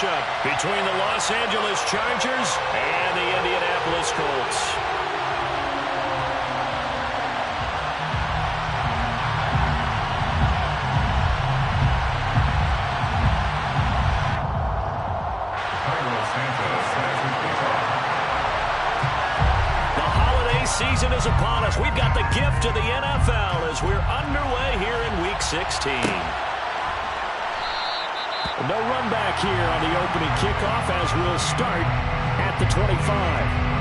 matchup between the Los Angeles Chargers and the Indianapolis Colts. The holiday season is upon us. We've got the gift of the NFL as we're underway here in Week 16. No run back here on the opening kickoff as we'll start at the 25.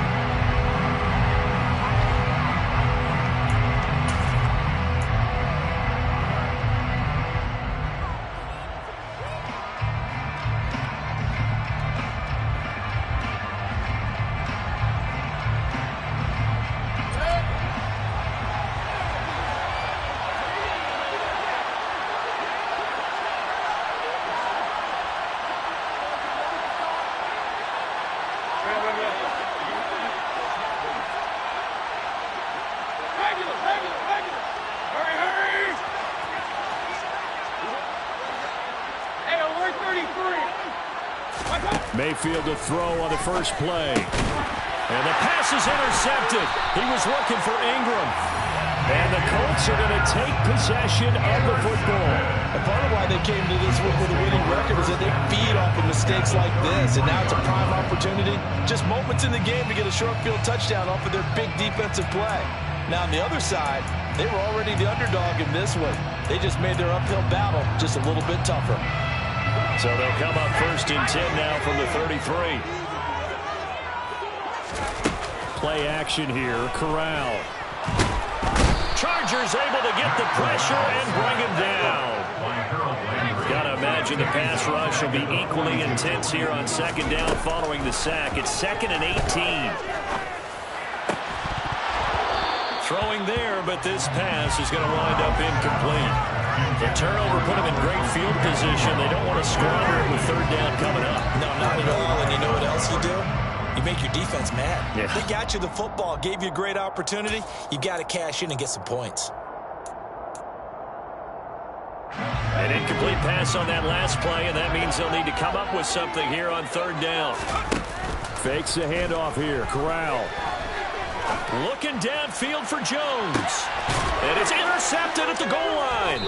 Mayfield to throw on the first play. And the pass is intercepted. He was looking for Ingram. And the Colts are going to take possession of the football. And part of why they came to this with a winning record is that they feed off of mistakes like this. And now it's a prime opportunity, just moments in the game to get a short field touchdown off of their big defensive play. Now on the other side, they were already the underdog in this one. They just made their uphill battle just a little bit tougher. So they'll come up 1st and 10 now from the 33. Play action here. Corral. Chargers able to get the pressure and bring him down. Got to imagine the pass rush will be equally intense here on 2nd down following the sack. It's 2nd and 18. Throwing there, but this pass is going to wind up incomplete. The turnover put them in great field position. They don't want to squander it with 3rd down coming up. No, not at all. And you know what else you do? You make your defense mad. Yeah. They got you the football, gave you a great opportunity. You got to cash in and get some points. An incomplete pass on that last play, and that means they'll need to come up with something here on 3rd down. Fakes the handoff here. Corral. Looking downfield for Jones. And it's intercepted at the goal line.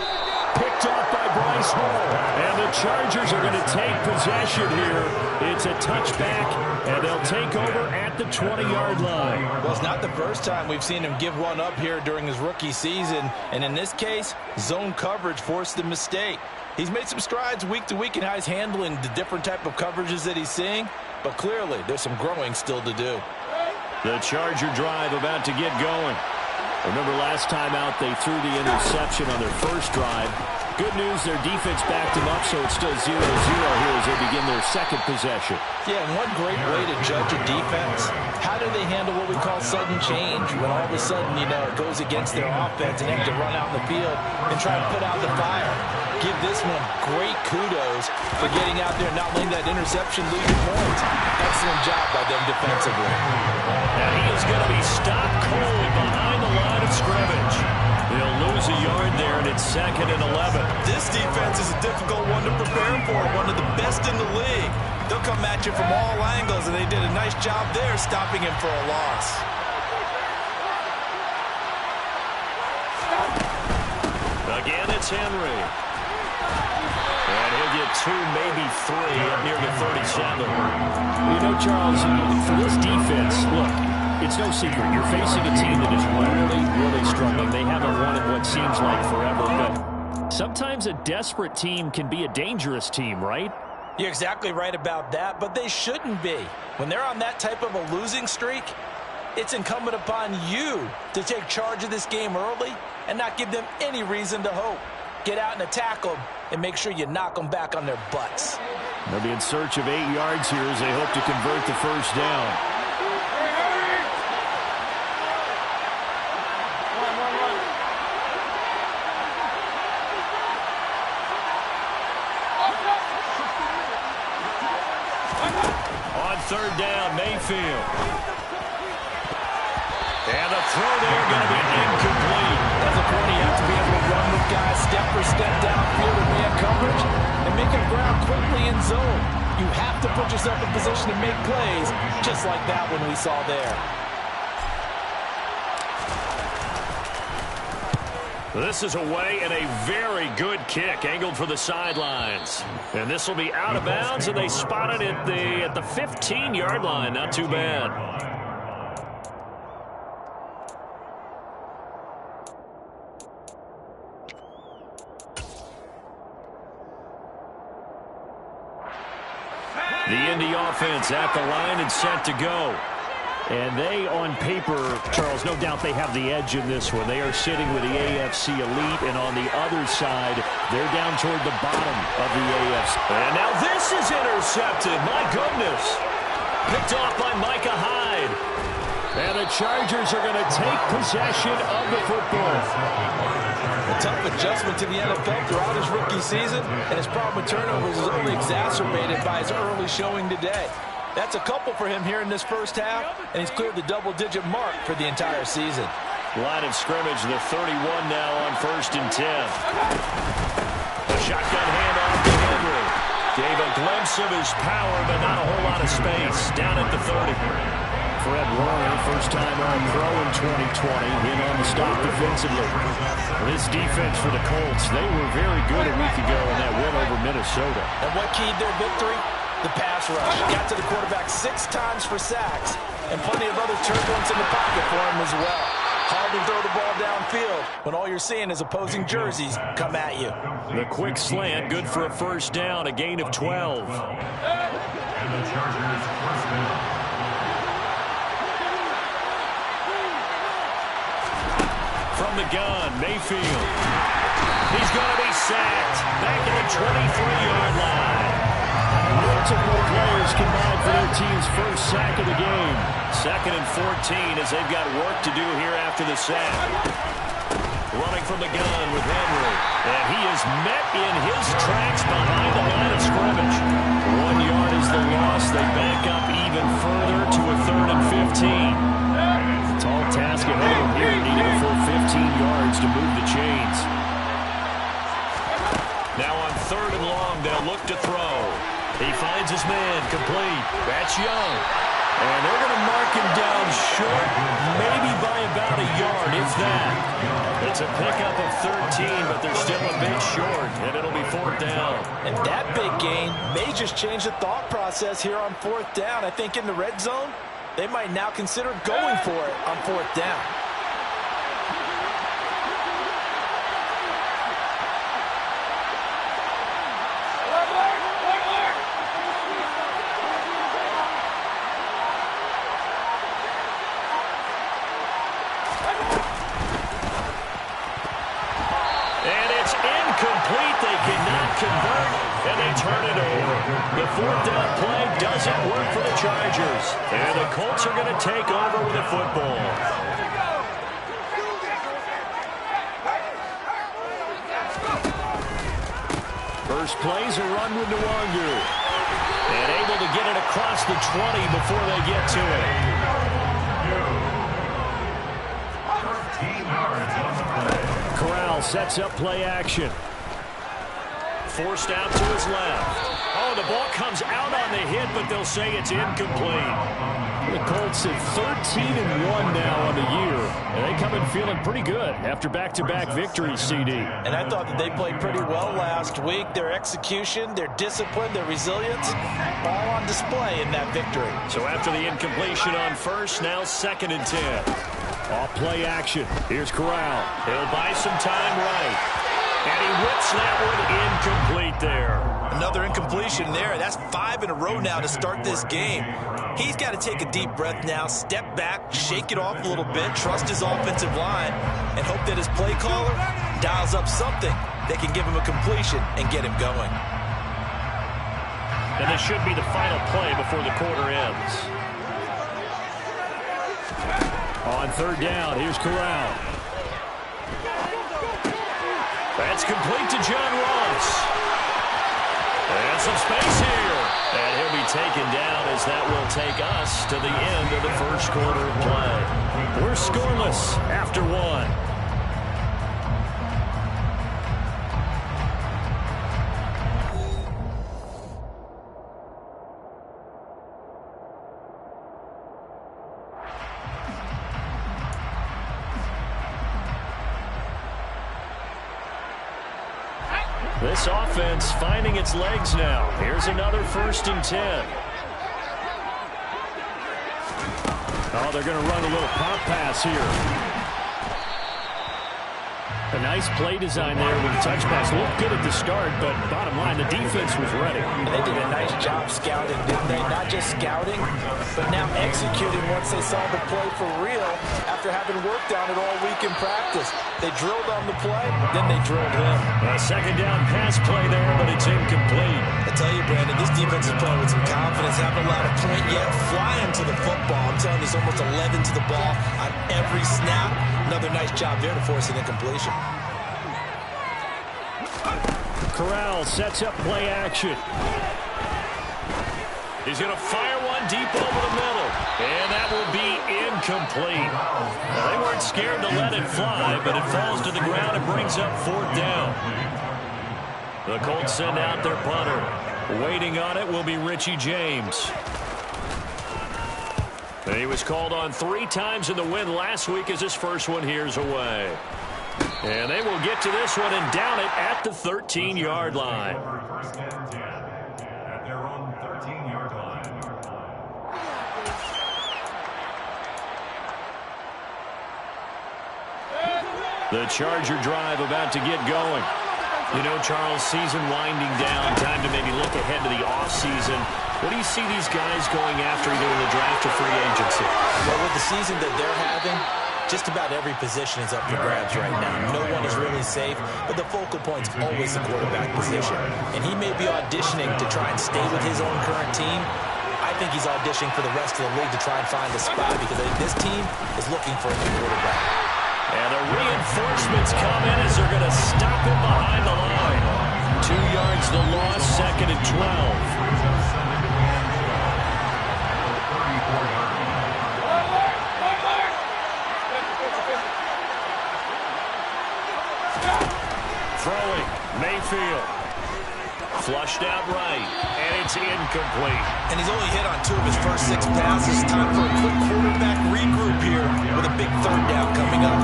Picked off by Bryce Hall. And the Chargers are going to take possession here. It's a touchback, and they'll take over at the 20-yard line. Well, it's not the first time we've seen him give one up here during his rookie season. And in this case, zone coverage forced the mistake. He's made some strides week to week in how he's handling the different type of coverages that he's seeing. But clearly, there's some growing still to do. The Charger drive about to get going. Remember last time out they threw the interception on their first drive. Good news, their defense backed them up, so it's still 0-0 here as they begin their 2nd possession. Yeah, and one great way to judge a defense, how do they handle what we call sudden change? When all of a sudden, you know, it goes against their offense and they have to run out in the field and try to put out the fire. Give this one great kudos for getting out there and not letting that interception lead to points. Excellent job by them defensively. And he is going to be stopped cold behind the line of scrimmage. They'll lose a yard there, and it's 2nd and 11. This defense is a difficult one to prepare for, one of the best in the league. They'll come at you from all angles, and they did a nice job there stopping him for a loss. Again, it's Henry. And he'll get 2, maybe 3 up near the 37. You know, Charles, for this defense, look, it's no secret. You're facing a team that is really struggling. They haven't won in what seems like forever, but sometimes a desperate team can be a dangerous team, right? You're exactly right about that, but they shouldn't be. When they're on that type of a losing streak, it's incumbent upon you to take charge of this game early and not give them any reason to hope. Get out and attack them and make sure you knock them back on their butts. They'll be in search of 8 yards here as they hope to convert the first down. On 3rd down, Mayfield. And the throw there going to be incomplete. As a corner, you have to be able to run with guys step for step downfield in man coverage and make them ground quickly in zone. You have to put yourself in position to make plays, just like that one we saw there. This is away and a very good kick angled for the sidelines. And this will be out of bounds, and they spot it at the 15-yard line. Not too bad. The Indy offense at the line and set to go. And they, on paper, Charles, no doubt they have the edge in this one. They are sitting with the AFC elite, and on the other side, they're down toward the bottom of the AFC. And now this is intercepted. My goodness. Picked off by Micah Hyde. And the Chargers are going to take possession of the football. A tough adjustment to the NFL throughout his rookie season, and his problem with turnovers is only exacerbated by his early showing today. That's a couple for him here in this first half, and he's cleared the double-digit mark for the entire season. Line of scrimmage, the 31 now on 1st and 10. A shotgun handoff to Henry. Gave a glimpse of his power, but not a whole lot of space. Down at the 30. Fred Warner, first time All-Pro in 2020, in on the stop defensively. This defense for the Colts, they were very good a week ago in that win over Minnesota. And what keyed their victory? The pass rush. Got to the quarterback 6 times for sacks, and plenty of other turbulence in the pocket for him as well. Hard to throw the ball downfield when all you're seeing is opposing jerseys come at you. The quick slant, good for a first down, a gain of 12. And the Chargers first down. From the gun, Mayfield. He's going to be sacked. Back at the 23-yard line. Multiple players combined for their team's first sack of the game. 2nd and 14 as they've got work to do here after the sack. Running from the gun with Henry. And he is met in his tracks behind the line of scrimmage. 1 yard is the loss. They back up even further to a 3rd and 15. Tall task ahead of him here, needing a full 15 yards to move the chains. Now on 3rd and long, they'll look to throw. He finds his man, complete. That's Young. And they're going to mark him down short, maybe by about a yard, if that. It's a pickup of 13, but they're still a bit short, and it'll be 4th down. And that big gain may just change the thought process here on 4th down. I think in the red zone, they might now consider going for it on 4th down. Incomplete. They cannot convert, and they turn it over. The 4th down play doesn't work for the Chargers, and the Colts are going to take over with the football. First play's a run with Nwangu, and able to get it across the 20 before they get to it. 13 yards on the play. Corral sets up play action. Forced out to his left. Oh, the ball comes out on the hit, but they'll say it's incomplete. The Colts at 13-1 now on the year. And they come in feeling pretty good after back-to-back victories, CD. And I thought that they played pretty well last week. Their execution, their discipline, their resilience, all on display in that victory. So after the incompletion on first, now 2nd and 10. Off play action. Here's Corral. He'll buy some time right. And he whips that one incomplete there. Another incompletion there. That's 5 in a row now to start this game. He's got to take a deep breath now, step back, shake it off a little bit, trust his offensive line, and hope that his play caller dials up something that can give him a completion and get him going. And this should be the final play before the quarter ends. On 3rd down, here's Corral. That's complete to John Ross. And some space here. And he'll be taken down as that will take us to the end of the first quarter of play. We're scoreless after 1. This offense finding its legs now. Here's another 1st and 10. Oh, they're going to run a little pop pass here. A nice play design there with the touch pass. Looked good at the start, but bottom line, the defense was ready. They did a nice job scouting, didn't they? Not just scouting, but now executing once they saw the play for real after having worked on it all week in practice. They drilled on the play, then they drilled him. A 2nd down pass play there, but it's incomplete. I tell you, Brandon, this defense is playing with some confidence. Haven't allowed a point yet. Flying to the football. I'm telling you, there's almost 11 to the ball on every snap. Another nice job there to force an incompletion. Corral sets up play action. He's going to fire one deep over the middle. And that will be incomplete. Well, they weren't scared to let it fly, but it falls to the ground and brings up 4th down. The Colts send out their punter. Waiting on it will be Richie James. And he was called on 3 times in the win last week as his first one here's away. And they will get to this one and down it at the 13-yard line. The Charger drive about to get going. You know, Charles, season winding down, time to maybe look ahead to the offseason. What do you see these guys going after either in the draft or free agency? Well, with the season that they're having, just about every position is up for grabs right now. No one is really safe, but the focal point's always the quarterback position. And he may be auditioning to try and stay with his own current team. I think he's auditioning for the rest of the league to try and find a spot because I think this team is looking for a new quarterback. And the reinforcements come in as they're going to stop him behind the line. 2 yards the loss, 2nd and 12. Throwing, Mayfield. Flushed out right, and it's incomplete. And he's only hit on 2 of his first 6 passes. Time for a quick quarterback regroup here with a big 3rd down coming up.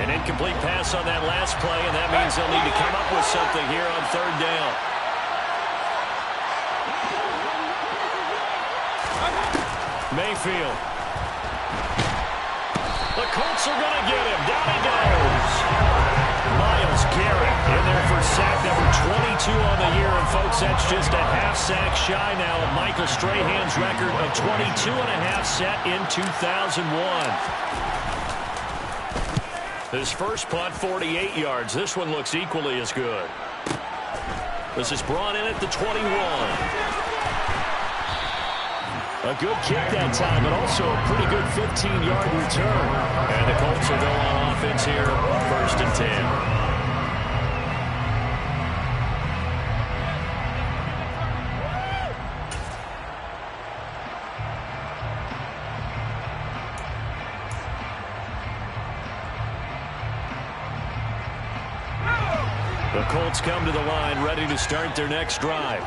An incomplete pass on that last play, and that means they'll need to come up with something here on 3rd down. Mayfield. The Colts are going to get him. Down he goes. Myles Garrett in there for sack number 22 on the year. And, folks, that's just a half sack shy now of Michael Strahan's record of 22.5 set in 2001. His first punt, 48 yards. This one looks equally as good. This is brought in at the 21. A good kick that time, but also a pretty good 15-yard return. And the Colts will go on offense here, 1st and 10. The Colts come to the line, ready to start their next drive.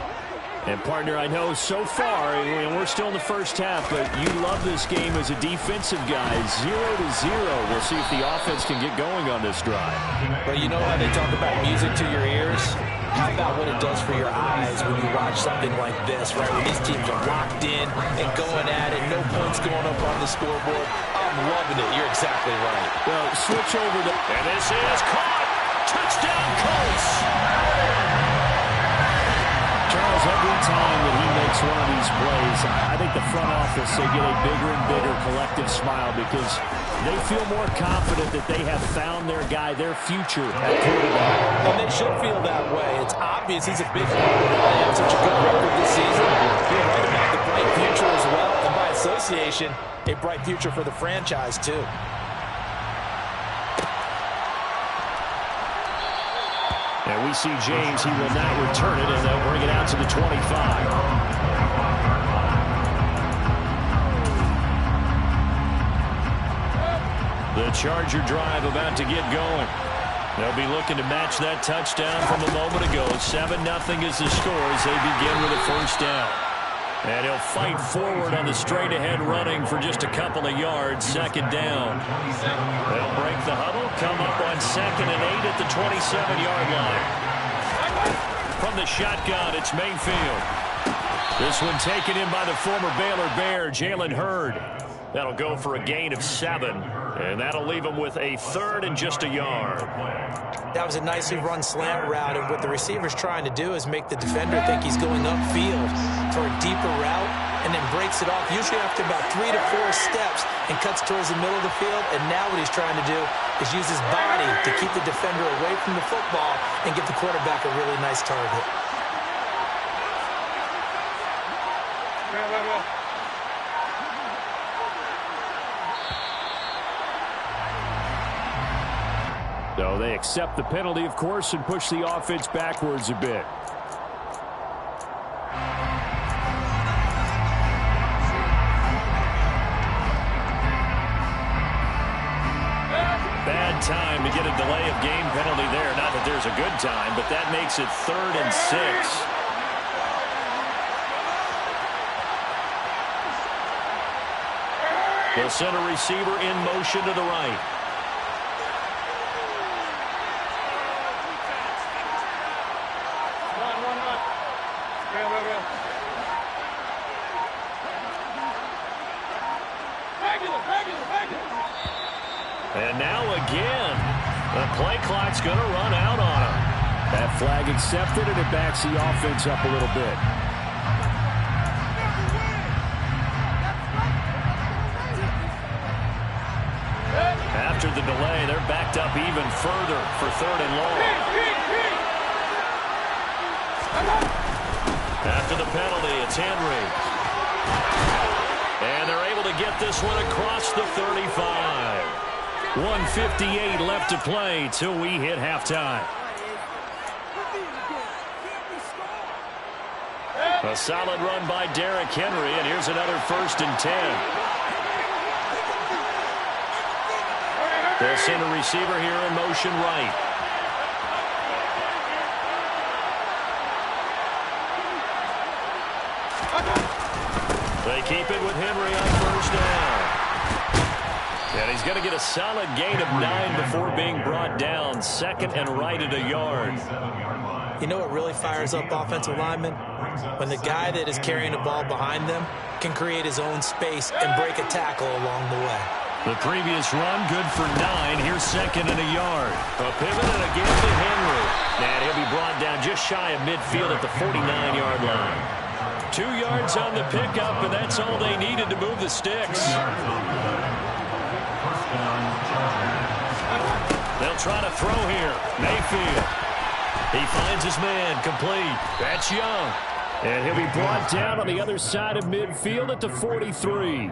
And, partner, I know so far, and we're still in the first half, but you love this game as a defensive guy. 0-0. We'll see if the offense can get going on this drive. Well, you know how they talk about music to your ears? How about what it does for your eyes when you watch something like this, right? When these teams are locked in and going at it, no points going up on the scoreboard. I'm loving it. You're exactly right. Well, switch over to... And this is caught. Touchdown, Colts. Charles, every time that he makes one of these plays, I think the front office, they get a bigger and bigger collective smile because they feel more confident that they have found their guy, their future at quarterback. And they should feel that way. It's obvious he's a big part of why they have such a good record this season. You're right about the bright future as well, and by association, a bright future for the franchise, too. And we see James, he will not return it, and they'll bring it out to the 25. The Charger drive about to get going. They'll be looking to match that touchdown from a moment ago. 7-0 is the score as they begin with a first down. And he'll fight forward on the straight-ahead running for just a couple of yards. Second down. They'll break the huddle, come up on 2nd and 8 at the 27-yard line. From the shotgun, it's Mayfield. This one taken in by the former Baylor Bear, Jalen Hurd. That'll go for a gain of 7, and that'll leave him with a 3rd and just a yard. That was a nicely run slant route, and what the receiver's trying to do is make the defender think he's going upfield for a deeper route, and then breaks it off, usually after about 3 to 4 steps, and cuts towards the middle of the field. And now what he's trying to do is use his body to keep the defender away from the football and give the quarterback a really nice target. So they accept the penalty, of course, and push the offense backwards a bit. Bad time to get a delay of game penalty there. Not that there's a good time, but that makes it 3rd and 6. They'll send a receiver in motion to the right. And now again, the play clock's going to run out on him. That flag accepted, and it backs the offense up a little bit. After the delay, they're backed up even further for 3rd and long. After the penalty, it's Henry. And they're able to get this one across the 35. 1:58 left to play till we hit halftime. A solid run by Derrick Henry, and here's another 1st and 10. They'll send a receiver here in motion right. They keep it with Henry on 1st down. And he's going to get a solid gain of 9 before being brought down. 2nd and right at a yard. You know what really fires up offensive linemen? When the guy that is carrying the ball behind them can create his own space and break a tackle along the way. The previous run, good for 9. Here's 2nd and a yard. A pivot and a give to Henry. And he'll be brought down just shy of midfield at the 49-yard line. 2 yards on the pickup, and that's all they needed to move the sticks. They'll try to throw here. Mayfield. He finds his man, complete. That's Young. And he'll be brought down on the other side of midfield at the 43.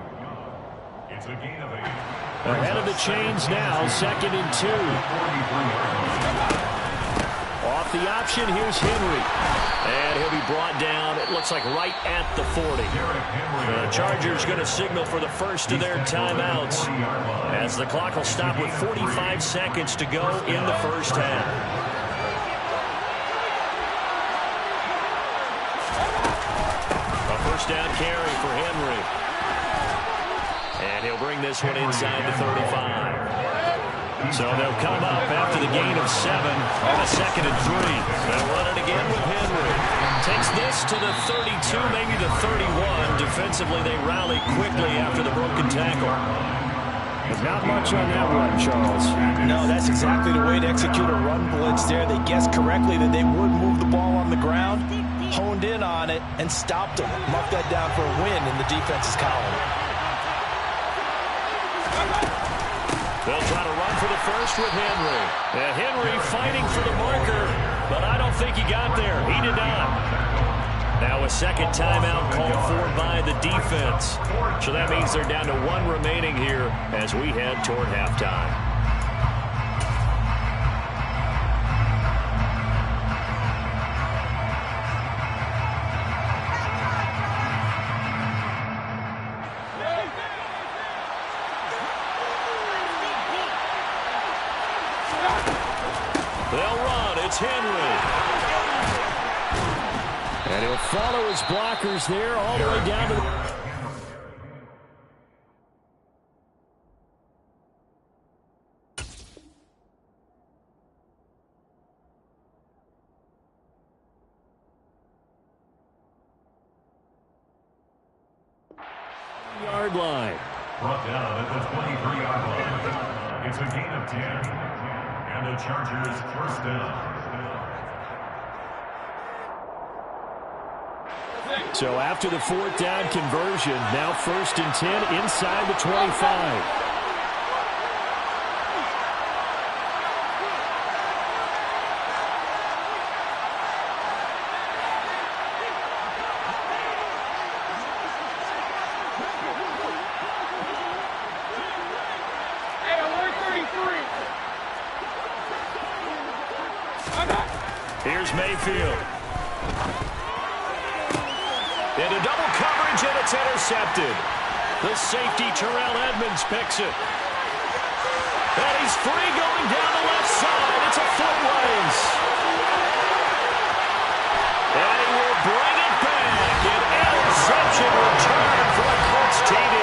Ahead of the chains now, 2nd and 2. Off the option, here's Henry. And he'll be brought down, it looks like right at the 40. The Chargers going to signal for the first of their timeouts, as the clock will stop with 45 seconds to go in the first half. A 1st down carry for Henry. And he'll bring this one inside the 35. So they'll come up after the gain of 7 on a 2nd and 3. They'll run it again with Henry. Takes this to the 32, maybe the 31. Defensively, they rally quickly after the broken tackle. There's not much on that one, Charles. No, that's exactly the way to execute a run blitz there. They guessed correctly that they would move the ball on the ground, honed in on it, and stopped them. Marked that down for a win in the defense's column. They'll try to run for the first with Henry. And Henry fighting for the marker, but I don't think he got there. He did not. Now a 2nd timeout called for by the defense. So that means they're down to 1 remaining here as we head toward halftime. They'll run. It's Henry. And he'll follow his blockers there all the way down to the... yard line. Brought down at the 23-yard line. It's a gain of 10. And the Chargers first down. So after the fourth down conversion, now 1st and 10 inside the 25. Here's Mayfield. Into double coverage, and it's intercepted. The safety, Terrell Edmonds, picks it. And he's free going down the left side. It's a foot race. And he will bring it back. An interception return for the Colts TD.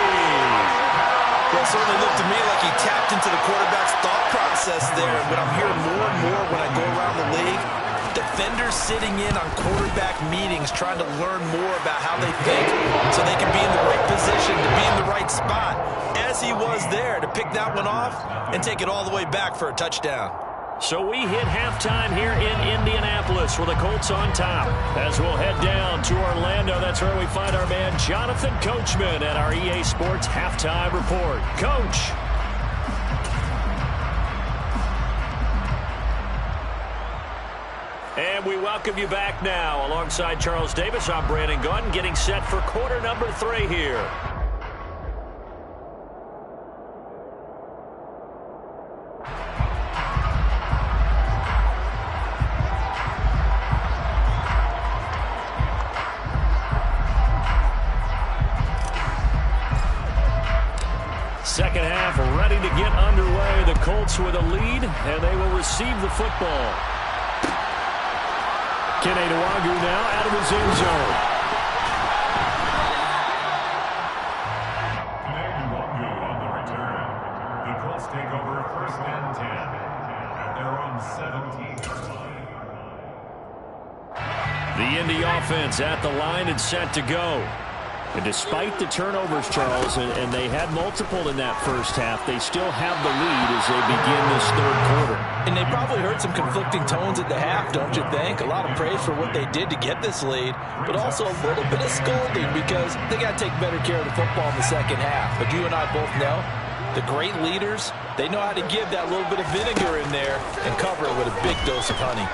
Well, it certainly looked to me like he tapped into the quarterback's thought process there. But I'm hearing more and more when I go around the league, defenders sitting in on quarterback meetings trying to learn more about how they think so they can be in the right position to be in the right spot, as he was there to pick that one off and take it all the way back for a touchdown. So we hit halftime here in Indianapolis with the Colts on top. As we'll head down to Orlando, that's where we find our man Jonathan Coachman at our EA Sports Halftime Report. Coach. And we welcome you back now. Alongside Charles Davis, I'm Brandon Gunn, getting set for quarter number 3 here. Second half ready to get underway. The Colts with a lead, and they will receive the football. Kenny Nwagu now out of his end zone. Kenny Nwagu on the return. The Colts take over 1st and 10 at their own 17-yard line. The Indy offense at the line and set to go. And despite the turnovers, Charles, and they had multiple in that first half, they still have the lead as they begin this third quarter. And they probably heard some conflicting tones at the half, don't you think? A lot of praise for what they did to get this lead, but also a little bit of scolding because they got to take better care of the football in the second half. But you and I both know the great leaders, they know how to give that little bit of vinegar in there and cover it with a big dose of honey.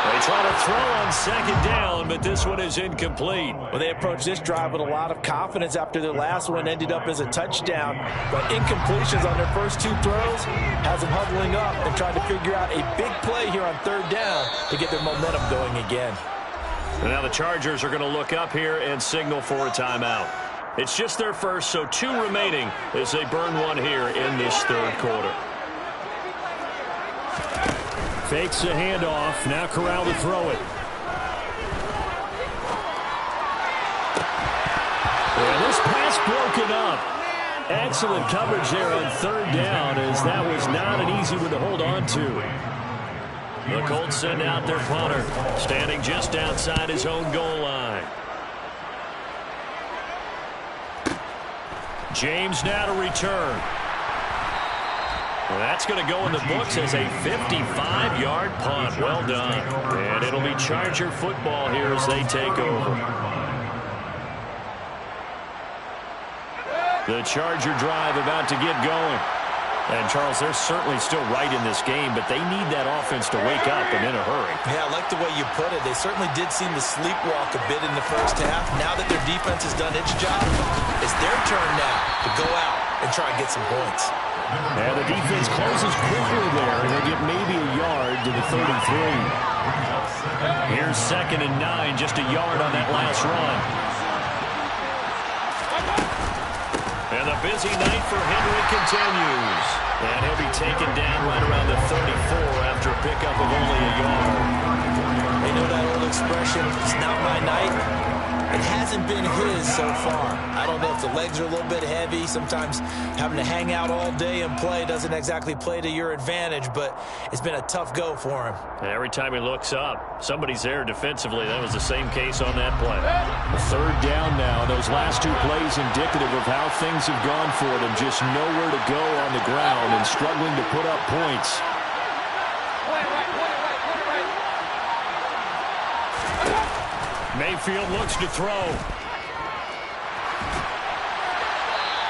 They try to throw on second down, but this one is incomplete. Well, they approached this drive with a lot of confidence after their last one ended up as a touchdown. But incompletions on their first 2 throws has them huddling up and trying to figure out a big play here on 3rd down to get their momentum going again. And now the Chargers are going to look up here and signal for a timeout. It's just their first, so 2 remaining as they burn one here in this third quarter. Fakes the handoff. Now Corral to throw it. And this pass broken up. Excellent coverage there on 3rd down, as that was not an easy one to hold on to. The Colts send out their punter, standing just outside his own goal line. James now to return. Well, that's going to go in the books as a 55-yard punt. Well done. And it'll be Charger football here as they take over. The Charger drive about to get going. And, Charles, they're certainly still right in this game, but they need that offense to wake up and in a hurry. Yeah, I like the way you put it. They certainly did seem to sleepwalk a bit in the first half. Now that their defense has done its job, it's their turn now to go out and try and get some points. And the defense closes quickly there, and they get maybe a yard to the 33. Here's 2nd and 9, just a yard on that last run. And the busy night for Henry continues. And he'll be taken down right around the 34 after a pickup of only a yard. You know that old expression, it's not my night? It hasn't been his so far. I don't know if the legs are a little bit heavy. Sometimes having to hang out all day and play doesn't exactly play to your advantage, but it's been a tough go for him. And every time he looks up, somebody's there defensively. That was the same case on that play. Third down now. Those last two plays indicative of how things have gone for them. Just nowhere to go on the ground and struggling to put up points. Mayfield looks to throw.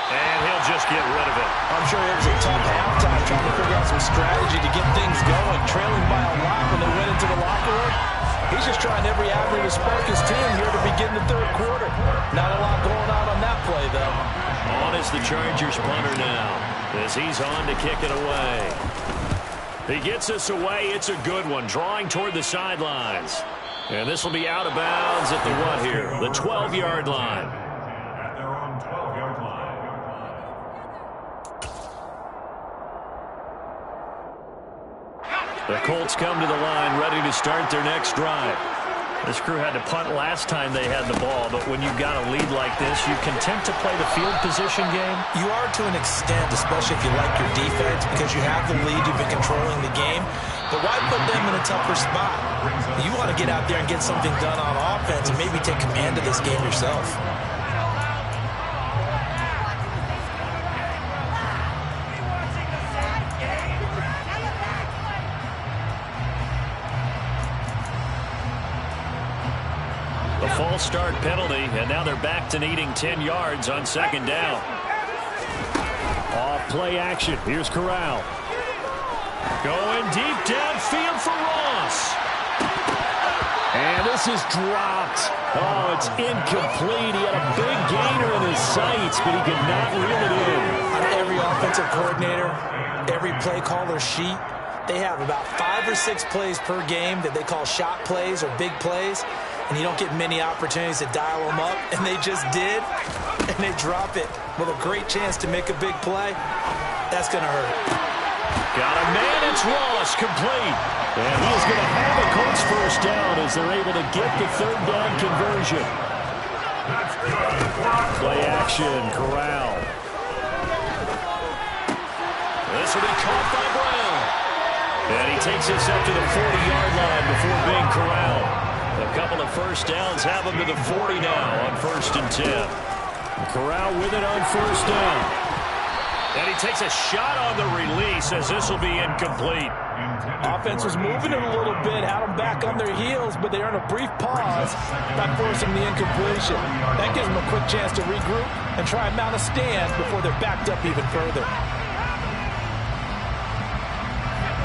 And he'll just get rid of it. I'm sure it was a tough halftime trying to figure out some strategy to get things going, trailing by a lot when they went into the locker room. He's just trying every avenue to spark his team here to begin the third quarter. Not a lot going on that play, though. On is the Chargers punter now, as he's on to kick it away. He gets us away. It's a good one, drawing toward the sidelines. And this will be out of bounds at the what here? The 12-yard line. At their own 12-yard line. The Colts come to the line, ready to start their next drive. This crew had to punt last time they had the ball, but when you've got a lead like this, you content to play the field position game? You are to an extent, especially if you like your defense, because you have the lead, you've been controlling the game. But why put them in a tougher spot? You want to get out there and get something done on offense and maybe take command of this game yourself. The false start penalty, and now they're back to needing 10 yards on second down. Off play action. Here's Corral. Going deep downfield for Ross. And this is dropped. Oh, it's incomplete. He had a big gainer in his sights, but he could not reel it in. On every offensive coordinator, every play caller sheet, they have about 5 or 6 plays per game that they call shot plays or big plays. And you don't get many opportunities to dial them up, and they just did, and they drop it with a great chance to make a big play. That's going to hurt. Got a man, it's Ross, complete. And he is going to have a Colts first down as they're able to get the third down conversion. Play action, Corral. This will be caught by Brown. And he takes us up to the 40-yard line before being corralled. A couple of first downs have him to the 40 now on 1st and 10. Corral with it on first down. And he takes a shot on the release as this will be incomplete. Offense was moving it a little bit, had them back on their heels, but they earn a brief pause by forcing the incompletion. That gives them a quick chance to regroup and try and mount a stand before they're backed up even further.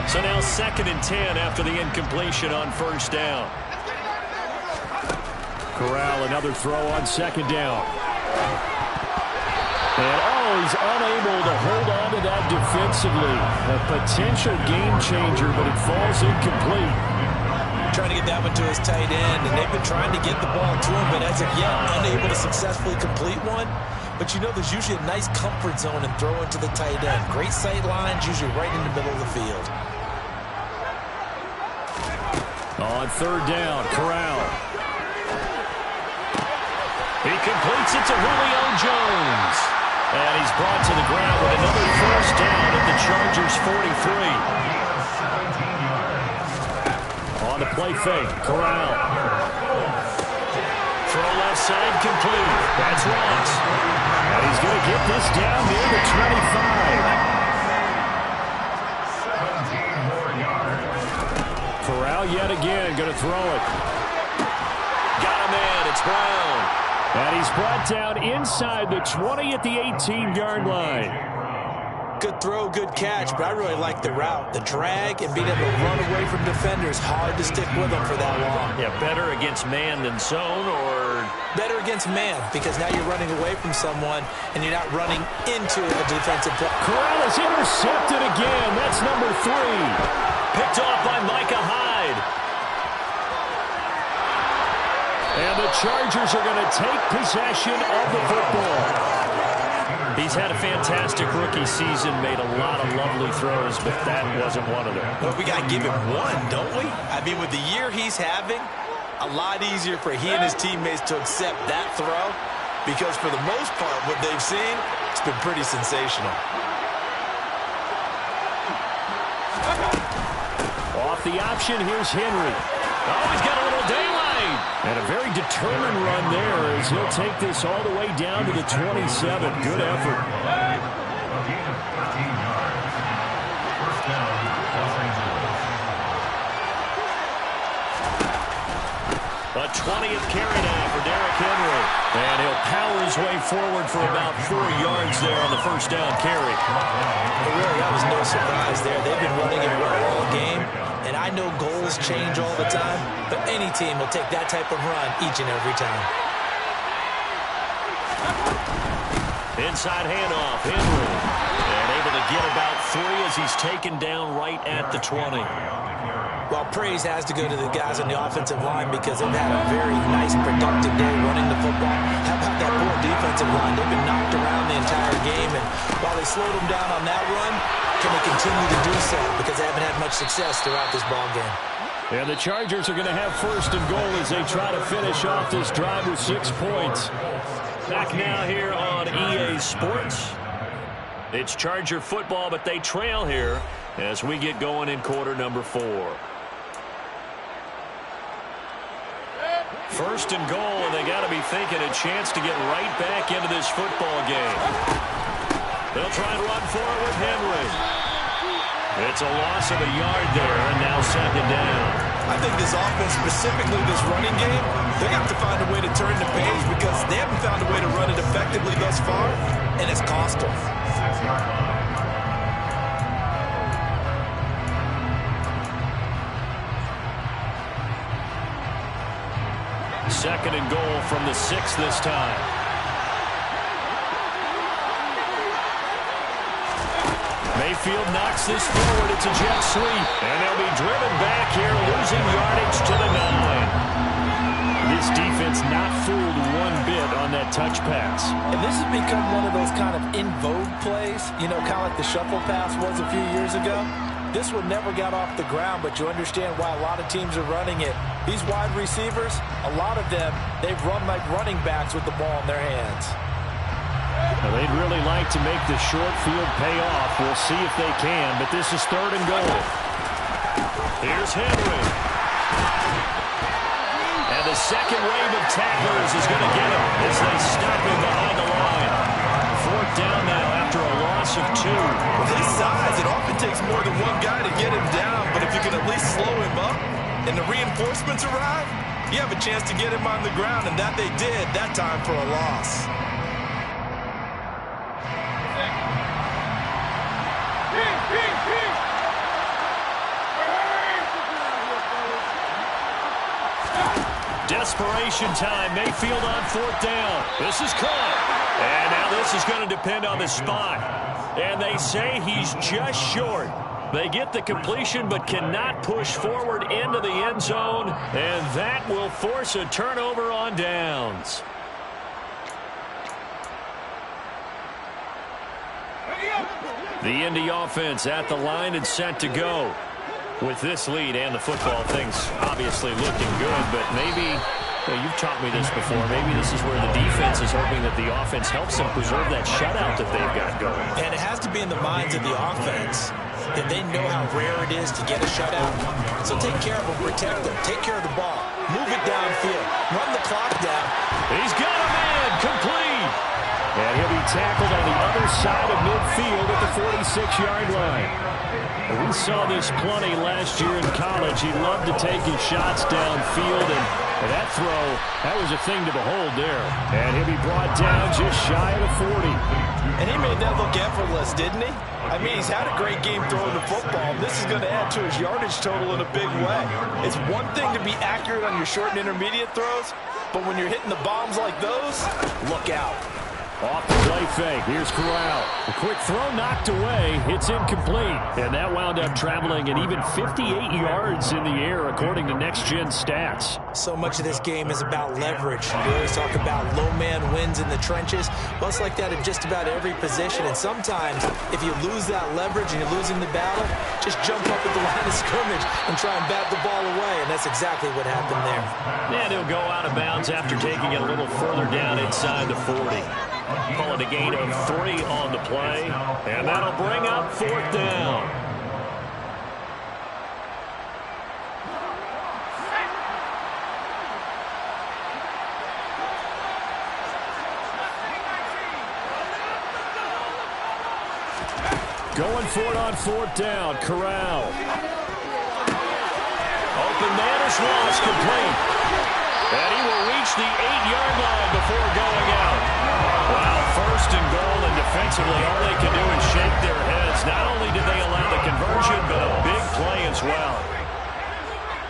So now 2nd and 10 after the incompletion on first down. Corral, another throw on second down. And, he's unable to hold on to that defensively. A potential game changer, but it falls incomplete. Trying to get that one to his tight end, and they've been trying to get the ball to him, but as of yet, unable to successfully complete one. But you know there's usually a nice comfort zone in throwing to the tight end. Great sight lines, usually right in the middle of the field. On third down, Corral. He completes it to Julio Jones. And he's brought to the ground with another first down at the Chargers' 43. On the play fake, Corral. Throw left side complete. That's Ross. And he's going to get this down near the 25. Corral yet again going to throw it. Got a man. It's Brown. And he's brought down inside the 20 at the 18-yard line. Good throw, good catch, but I really like the route. The drag and being able to run away from defenders, hard to stick with them for that long. Yeah, better against man than zone, or? Better against man, because now you're running away from someone and you're not running into a defensive play. Corral is intercepted again. That's number 3. Picked off by Micah Hyde. And the Chargers are going to take possession of the football. He's had a fantastic rookie season, made a lot of lovely throws, but that wasn't one of them. Well, we got to give him one, don't we? I mean, with the year he's having, a lot easier for he and his teammates to accept that throw because for the most part, what they've seen, it's been pretty sensational. Off the option, here's Henry. Oh, he's got a little daylight. And a very determined run there as he'll take this all the way down to the 27. Good effort. First down, Los Angeles. A 20th carry now for Derrick Henry. And he'll power his way forward for about 4 yards there on the first down carry. But really, that was no surprise there. They've been running it well all game. And I know goals change all the time, but any team will take that type of run each and every time. Inside handoff, Henry. And able to get about 3 as he's taken down right at the 20. Well, praise has to go to the guys on the offensive line because they've had a very nice, productive day running the football. How about that poor defensive line? They've been knocked around the entire game, and while they slowed them down on that run, can they continue to do so because they haven't had much success throughout this ball game. And the Chargers are going to have first and goal as they try to finish off this drive with 6 points. Back now here on EA Sports. It's Charger football, but they trail here as we get going in quarter number 4. First and goal, and they got to be thinking a chance to get right back into this football game. They'll try and run for it with Henry. It's a loss of a yard there, and now second down. I think this offense, specifically this running game, they have to find a way to turn the page because they haven't found a way to run it effectively thus far, and it's cost them. 6-yard line. Second and goal from the 6 this time. Mayfield knocks this forward. It's a jet sweep. And they'll be driven back here, losing yardage to the 9. This defense not fooled one bit on that touch pass. And this has become one of those kind of in vogue plays, you know, kind of like the shuffle pass was a few years ago. This one never got off the ground, but you understand why a lot of teams are running it. These wide receivers, a lot of them, they've run like running backs with the ball in their hands. Well, they'd really like to make the short field pay off. We'll see if they can, but this is third and goal. Here's Henry. And the second wave of tacklers is going to get him as they stop him behind the line. Fourth down now after a loss of 2. With his size, it often takes more than one guy to get him down, but if you can at least slow him up and the reinforcements arrive, you have a chance to get him on the ground, and that they did that time for a loss. Desperation time. Mayfield on fourth down. This is caught. And now this is going to depend on the spot. And they say he's just short. They get the completion but cannot push forward into the end zone. And that will force a turnover on downs. The Indy offense at the line and set to go. With this lead and the football, things obviously looking good, but maybe, well, you've taught me this before, maybe this is where the defense is hoping that the offense helps them preserve that shutout that they've got going. And it has to be in the minds of the offense that they know how rare it is to get a shutout. So take care of them, protect them, take care of the ball, move it downfield, run the clock down. He's got a man, complete. And he'll be tackled on the other side of midfield at the 46-yard line. We saw this plenty last year in college. He loved to take his shots downfield, and that throw, that was a thing to behold there. And he'll be brought down just shy of the 40. And he made that look effortless, didn't he? I mean, he's had a great game throwing the football. This is going to add to his yardage total in a big way. It's one thing to be accurate on your short and intermediate throws, but when you're hitting the bombs like those, look out. Off the play fake. Here's Corral. A quick throw knocked away. It's incomplete. And that wound up traveling an even 58 yards in the air, according to Next Gen Stats. So much of this game is about leverage. We always talk about low man wins in the trenches. Well, it's like that in just about every position. And sometimes, if you lose that leverage and you're losing the battle, just jump up at the line of scrimmage and try and bat the ball away. And that's exactly what happened there. And he'll go out of bounds after taking it a little further down inside the 40. Call it a gain of 3 on the play, and that'll bring up 4th down. Going for it on 4th down, Corral. Open man is lost, complete. And he will reach the 8-yard line before going out. Wow, 1st and goal, and defensively all they can do is shake their heads. Not only did they allow the conversion, but a big play as well.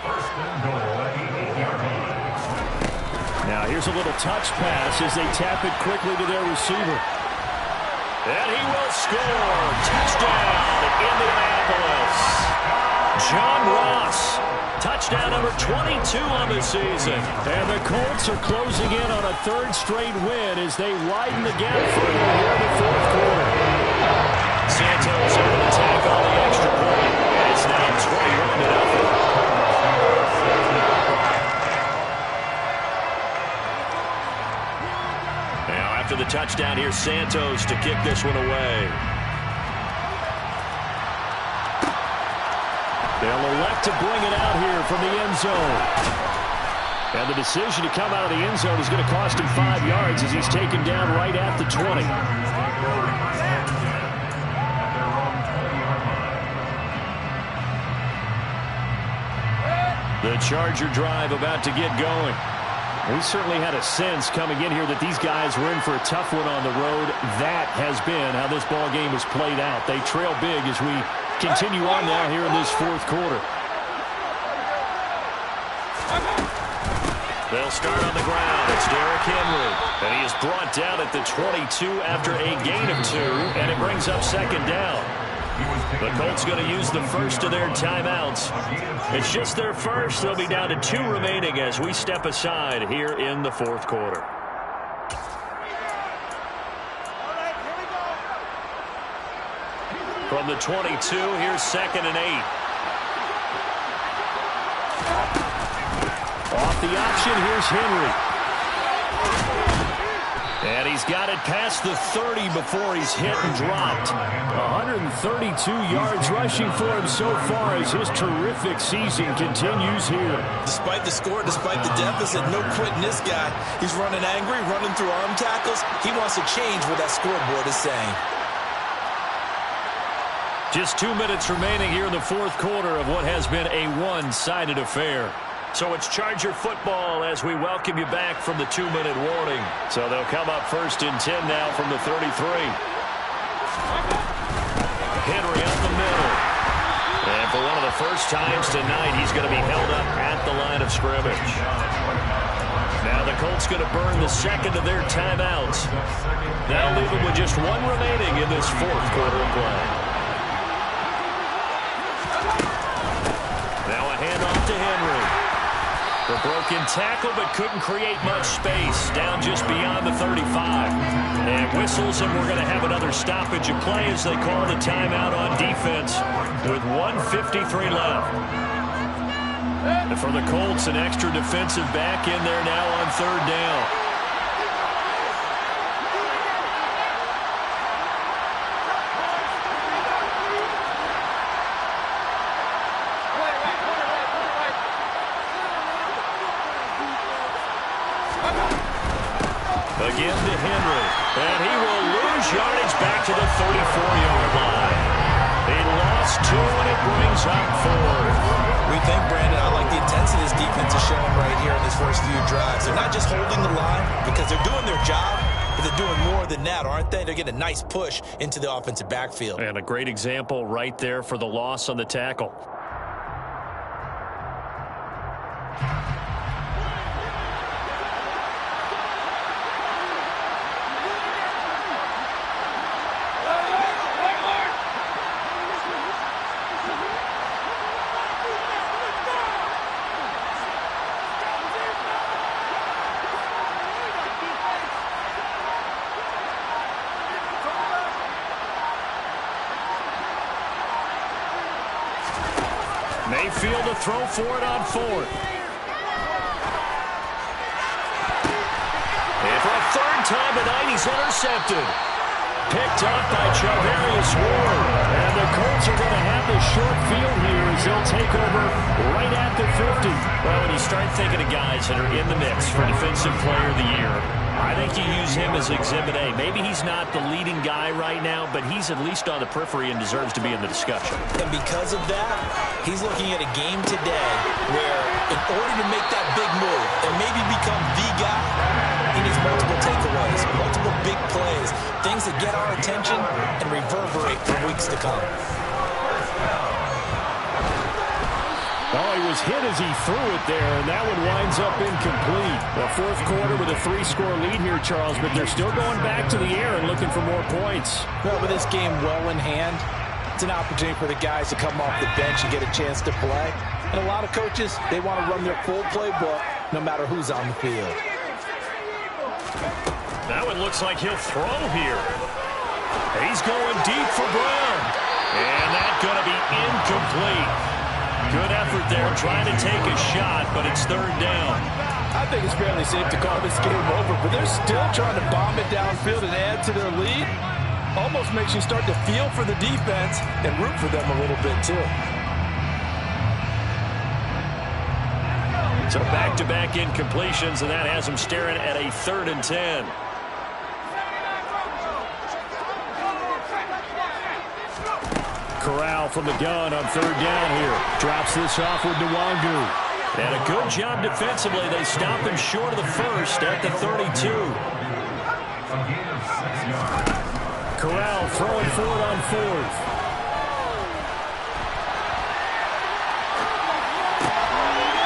1st and goal at the 8-yard line. Now here's a little touch pass as they tap it quickly to their receiver. And he will score. Touchdown, Indianapolis. John Ross. Touchdown number 22 on the season. And the Colts are closing in on a 3rd straight win as they widen the gap further here in the 4th quarter. Santos able to tack on the extra point. And it's now 21-0. Now after the touchdown, here's Santos to kick this one away. They'll elect to bring it out here from the end zone. And the decision to come out of the end zone is going to cost him 5 yards as he's taken down right at the 20. The Charger drive about to get going. We certainly had a sense coming in here that these guys were in for a tough one on the road. That has been how this ball game has played out. They trail big as we continue on now here in this 4th quarter. They'll start on the ground. It's Derrick Henry. And he is brought down at the 22 after a gain of 2. And it brings up 2nd down. The Colts going to use the first of their timeouts. It's just their first. They'll be down to 2 remaining as we step aside here in the 4th quarter. From the 22, here's 2nd and 8. Off the option, here's Henry. And he's got it past the 30 before he's hit and dropped. 132 yards rushing for him so far as his terrific season continues here. Despite the score, despite the deficit, no quitting this guy. He's running angry, running through arm tackles. He wants to change what that scoreboard is saying. Just 2 minutes remaining here in the 4th quarter of what has been a one-sided affair. So it's Charger football as we welcome you back from the 2-minute warning. So they'll come up 1st and 10 now from the 33. Henry up the middle. And for one of the first times tonight, he's going to be held up at the line of scrimmage. Now the Colts going to burn the 2nd of their timeouts. That'll leave them with just 1 remaining in this 4th quarter of play. Now a handoff to Henry. The broken tackle, but couldn't create much space. Down just beyond the 35. And whistles, and we're going to have another stoppage of play as they call the timeout on defense with 1:53 left. And for the Colts, an extra defensive back in there now on 3rd down. Again to Henry. And he will lose yardage back to the 34-yard line. He lost 2, and it brings up 4. We think, Brandon, I like the intensity this defense is showing right here in this first few drives. They're not just holding the line because they're doing their job, but they're doing more than that, aren't they? They're getting a nice push into the offensive backfield. And a great example right there for the loss on the tackle. Mayfield to throw for it on fourth. And for a third time tonight, he's intercepted. Picked up by Charvarius Ward. And the Colts are going to have the short field here as they'll take over right at the 50. Well, when you start thinking of guys that are in the mix for Defensive Player of the Year, I think you use him as Exhibit A. Maybe he's not the leading guy right now, but he's at least on the periphery and deserves to be in the discussion. And because of that, he's looking at a game today where in order to make that big move and maybe become the guy, he needs multiple takeaways, multiple big plays, things that get our attention and reverberate for weeks to come. Oh, he was hit as he threw it there, and that one winds up incomplete. The fourth quarter with a 3-score lead here, Charles, but they're still going back to the air and looking for more points. Well, with this game well in hand, it's an opportunity for the guys to come off the bench and get a chance to play. And a lot of coaches, they want to run their full playbook no matter who's on the field. That one looks like he'll throw here. He's going deep for Brown. And that's going to be incomplete. Good effort there trying to take a shot, but it's third down. I think it's fairly safe to call this game over, but they're still trying to bomb it downfield and add to their lead. Almost makes you start to feel for the defense and root for them a little bit, too. So back-to-back incompletions, and that has them staring at a 3rd and 10. Corral from the gun on 3rd down here. Drops this off with Nwangu. And a good job defensively. They stopped him short of the first at the 32. Corral throwing forward on 4th.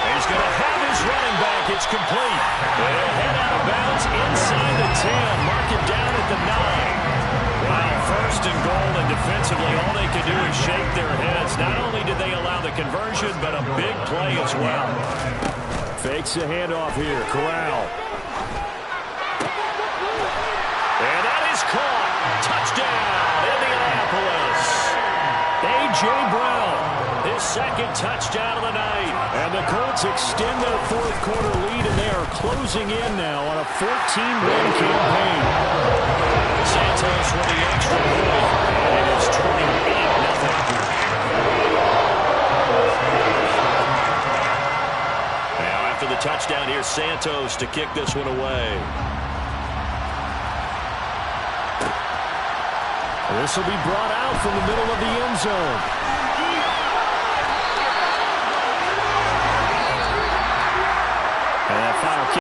He's going to have his running back. It's complete. They'll head out of bounds inside the 10. Mark it down at the 9. Wow, 1st and goal, and defensively all they could do is shake their heads. Not only did they allow the conversion, but a big play as well. Fakes the handoff here. Corral. And that is caught. Touchdown, Indianapolis. A.J. Brown, his 2nd touchdown of the night. And the Colts extend their 4th quarter lead, and they are closing in now on a 14-win campaign. Santos with the extra point, and it is 28-0. Now after the touchdown, here's Santos to kick this one away. This will be brought out from the middle of the end zone.